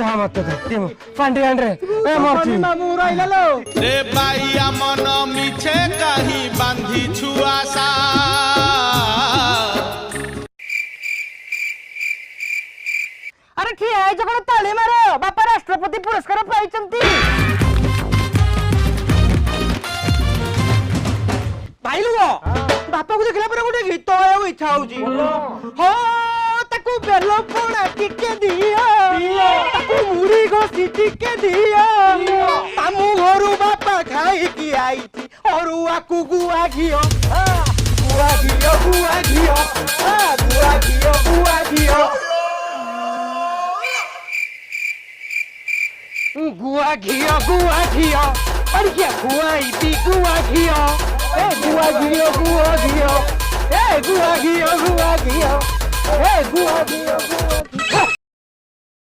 जा मत जा पांडी आंड्रे ए मरची मामू रहिला लो रे बाइया मन मिछे कहीं बांधी छुआसा अरे ठीक है जगह ताली मारो बापा राष्ट्रपति पुरस्कार पाइचंती भाई लोगो बापा को देखला पर गोटे गीत गाइବାକୁ इच्छा होची हो ताकू बेलो पोड़ा टिके दियो ताकू मुड़ी घोसी टिके दियो मामू घरू बापा खाई की आईची अरुआ को गुआ घियो गुआ घियो गुआ घियो गुआ घियो गुआ घियो गुआ घियो और क्या गुआई पी गुआ घियो ए गुआ घियो ए गुआ घियो ए गुआ घियो